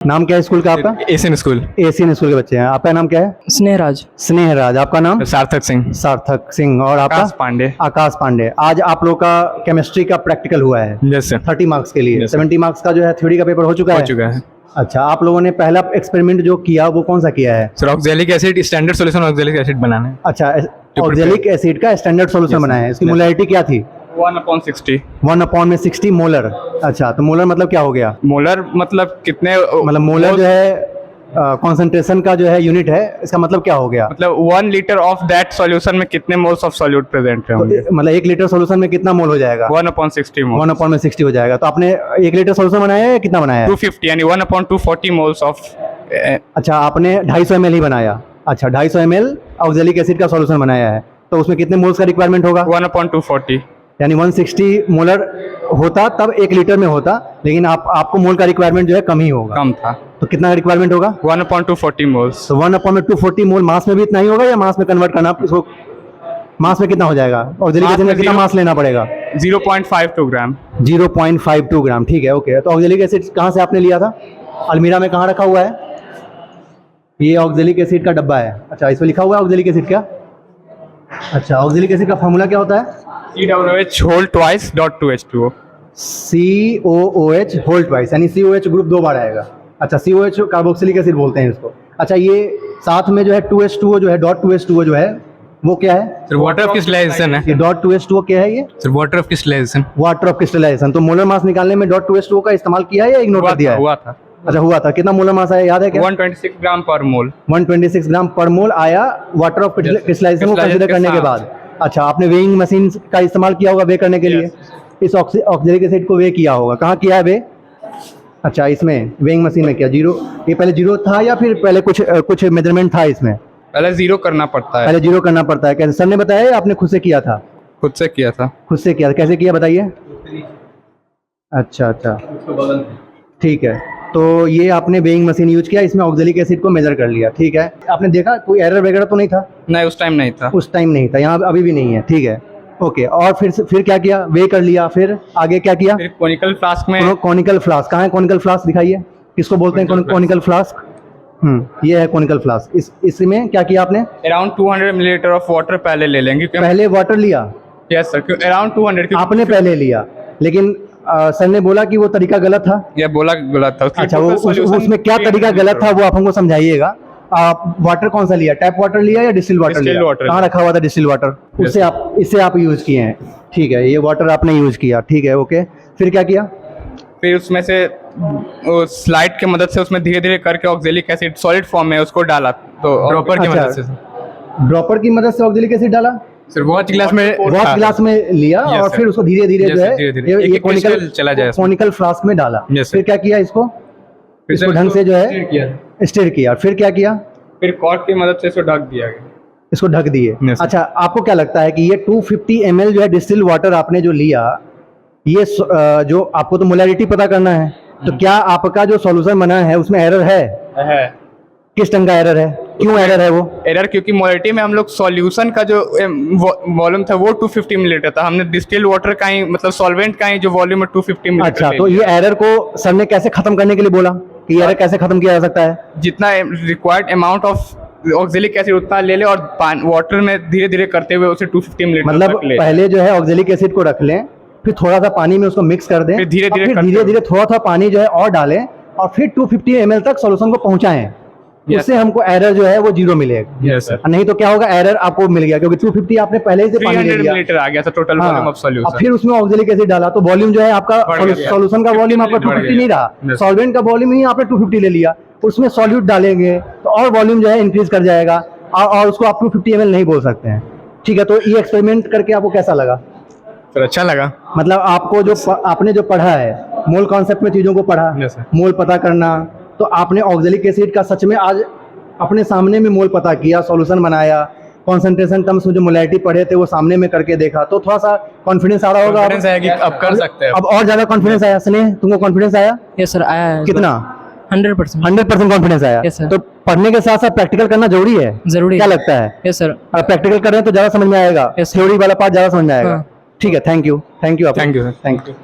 नाम क्या है स्कूल का आपका? Asian school. एशियन स्कूल के बच्चे हैं। आपका नाम क्या है? स्नेहराज। स्नेहराज। आपका नाम? सार्थक सिंह। सार्थक सिंह। और आपका? आकाश पांडे। आकाश पांडे। आज आप लोग का केमिस्ट्री का प्रैक्टिकल हुआ है यस सर। 30 मार्क्स के लिए। Yes, sir. 70 मार्क्स का जो है थ्योरी का पेपर हो चुका हो है? चुका है अच्छा, आप लोगों ने पहला एक्सपेरिमेंट जो किया वो कौन सा किया है? Sir. Oxalic acid standard solution oxalic acid बनाना है। अच्छा, ऑक्जेलिक एसिड का स्टैंडर्ड सॉल्यूशन Yes, sir. बनाया है। इसकी Yes. मोलैरिटी क्या थी? 1/60। 1/60 मोलर। अच्छा, तो मोलर मतलब क्या हो गया? मोलर मतलब कितने? मतलब मोलर जो है कॉन्सेंट्रेशन का जो है यूनिट है, इसका मतलब क्या हो गया? मतलब 1 लीटर ऑफ दैट सॉल्यूशन में कितने मोल्स ऑफ सॉल्यूट प्रेजेंट होंगे? तो मतलब 1 लीटर सॉल्यूशन में कितना मोल हो जाएगा? 1/60 मोल। 1/60 हो जाएगा। तो आपने 1 लीटर सॉल्यूशन बनाया है या कितना बनाया है? 250 यानी 1/240 मोल्स ऑफ। अच्छा, आपने 250 ml ही बनाया। अच्छा, 250 ml ऑक्जेलिक एसिड का सॉल्यूशन बनाया है, तो उसमें कितने मोल्स का रिक्वायरमेंट होगा? 1/240। यानी 160 मोलर होता तब 1 लीटर में होता, लेकिन आपको मोल का रिक्वायरमेंट जो है कम ही होगा। कम था तो कितना रिक्वायरमेंट होगा? 1/240 मोल्स। तो 1/240 मोल मास में भी इतना ही होगा या मास में कन्वर्ट करना इसको? मास में कितना हो जाएगा? ऑक्जेलिक एसिड में कितना मास लेना पड़ेगा? 0.52 ग्राम। 0.52 ग्राम। ठीक है, ओके। तो ऑक्जेलिक एसिड कहाँ से आपने लिया था? अलमीरा में कहाँ रखा हुआ है? ये ऑक्जेलिक एसिड का डब्बा है। अच्छा, इस पर लिखा हुआ है ऑक्जेलिक एसिड क्या? अच्छा, ऑक्जेलिक एसिड का फॉर्मूला क्या होता है? COOH whole twice dot 2H2O। COOH whole twice, यानी COH ग्रुप 2 बार आएगा। अच्छा, COH कार्बोक्सिलिक एसिड बोलते हैं इसको। अच्छा, ये साथ में जो है 2H2O जो है, डॉट 2H2O जो है वो क्या है? सर वाटर ऑफ क्रिस्टलाइजेशन है। ये डॉट 2H2O क्या है? ये sir water of crystallization. Water of crystallization. तो मोलर मास निकालने में डॉट 2H2O का इस्तेमाल किया है या इग्नोर कर दिया है? हुआ था। अच्छा, हुआ था। कितना मोलर मास आया याद है क्या? 126 ग्राम पर मोल। 126 ग्राम पर मोल आया वाटर ऑफ क्रिस्टलाइजेशन को कंसीडर करने के बाद। अच्छा, आपने वेइंग मशीन का इस्तेमाल किया होगा वे करने के लिए। इस ऑक्जेलिक एसिड को वे किया होगा। कहाँ किया है वे? अच्छा, इसमें वेइंग मशीन में किया। जीरो, ये पहले जीरो था या फिर पहले कुछ मेजरमेंट था इसमें? पहले 0 करना पड़ता है। पहले जीरो करना पड़ता है। कैसे सर ने बताया या आपने खुद से किया था? खुद से किया था। खुद से किया। कैसे किया बताइए? अच्छा अच्छा, ठीक है। तो ये आपने वेइंग मशीन यूज किया, इसमें ऑक्जेलिक एसिड को मेजर कर लिया। ठीक है, आपने देखा कोई एरर वगैरह तो नहीं था? नहीं, उस टाइम नहीं था। उस टाइम नहीं था, यहाँ अभी भी नहीं है। ठीक है, ओके। और फिर क्या किया? वे कर लिया, फिर आगे क्या किया? फिर कॉनिकल फ्लास्क में। Conical flask. कहाँ है कॉनिकल फ्लास्क? दिखाइए, किसको बोलते हैं कॉनिकल फ्लास्क? ये है कॉनिकल फ्लास्क। इसमें क्या किया आपने? अराउंड 200 मिलीलीटर ऑफ वाटर पहले ले लेंगे। पहले वाटर लिया? Yes sir, around 200। आपने पहले लिया, लेकिन सर ने बोला कि वो तरीका गलत था। ये बोला गलत था। अच्छा, वो उसमें क्या तरीका गलत था वो आप हमको समझाइएगा। आप वाटर कौन सा लिया? टैप वाटर लिया या डिस्टिल वाटर लिया? कहाँ रखा हुआ था डिस्टिल वाटर? इससे आप यूज किए हैं। ठीक है, ये वाटर आपने यूज किया। ठीक है, ओके। फिर क्या किया? फिर उसमें से स्लाइड की मदद से उसमें धीरे धीरे करके ऑक्जेलिक एसिड सॉलिड फॉर्म में उसको डाला। तो ड्रॉपर की मदद से। ड्रॉपर की मदद से ऑक्जेलिक एसिड डाला? सर वॉच ग्लास में लिया और फिर उसको धीरे धीरे जो है ये कॉनिकल चला जाए कॉनिकल फ्लास्क में डाला। फिर क्या किया? इसको ढंग से जो है स्टिर किया। फिर क्या किया? फिर कॉर्क की मदद से इसको ढक दिया गया। इसको ढक दिए। अच्छा, आपको क्या लगता है कि ये 250 ml जो है डिस्टिल वाटर आपने जो लिया, ये जो आपको तो मोलैरिटी पता करना है, तो क्या आपका जो सॉल्यूशन बना है उसमें एरर है? किस ढंग का एरर है? क्यों एरर है वो? एरर क्योंकि मोलैरिटी में हम लोग सॉल्यूशन का जो वॉल्यूम था वो 250 मिलीलीटर था। हमने डिस्टिल वाटर का ही मतलब सॉल्वेंट का ही जो वॉल्यूम है 250 मिलीलीटर। अच्छा, तो ये एरर को सर ने कैसे खत्म करने के लिए बोला कि ये एरर कैसे खत्म किया जा सकता है? जितना required amount of oxalic acid उतना ले ले और वाटर में धीरे धीरे करते हुए उसे 250 मिलीलीटर मतलब पहले जो है ऑक्जेलिक एसिड को रख लें, फिर थोड़ा सा पानी में उसको मिक्स कर दें, फिर धीरे धीरे थोड़ा थोड़ा पानी जो है और डालें और फिर 250 ml तक सॉल्यूशन को पहुंचाएं। उससे हमको एरर जो है वो 0 मिलेगा। Yes sir. नहीं तो क्या होगा? एरर आपको मिल गया क्योंकि 250 आपने पहले ही से पानी ले 300 लिया। मिलीलीटर आ गया था टोटल वॉल्यूम ऑफ सॉल्यूशन। फिर उसमें ऑक्जेलिक एसिड डाला तो वॉल्यूम जो है आपका सॉल्यूशन का वॉल्यूम आपका 250 नहीं रहा, सॉल्वेंट का वॉल्यूम ही आपने 250 ले लिया। उसमें सॉल्यूट डालेंगे तो और वॉल्यूम जो है इंक्रीज कर जाएगा और उसको आप 250 ml नहीं बोल सकते हैं। ठीक है, तो ये एक्सपेरिमेंट करके आपको कैसा लगा? सर अच्छा लगा। मतलब आपको जो आपने जो पढ़ा है मोल कॉन्सेप्ट में चीजों को पढ़ा, मोल पता करना, तो आपने ऑक्जेलिक एसिड का सच में आज अपने सामने में मोल पता किया, सॉल्यूशन बनाया, कंसंट्रेशन टर्म्स में जो मोलैरिटी पढ़े थे वो सामने में करके देखा, तो थोड़ा सा कॉन्फिडेंस आ रहा होगा। अब कर सकते हैं। अब और ज्यादा कॉन्फिडेंस आया। स्नेह, तुमको कॉन्फिडेंस आया? यस सर, आया है। कितना? 100% कॉन्फिडेंस आया। Yes, sir. तो पढ़ने के साथ साथ प्रैक्टिकल करना जरूरी है। जरूरी क्या है। लगता है? Yes sir. प्रैक्टिकल कर रहे हैं तो ज्यादा समझ में आएगा, Yes, sir. थ्योरी वाला पार्ट ज्यादा समझ में आएगा। हाँ। ठीक है, thank you. Thank you sir. Thank you.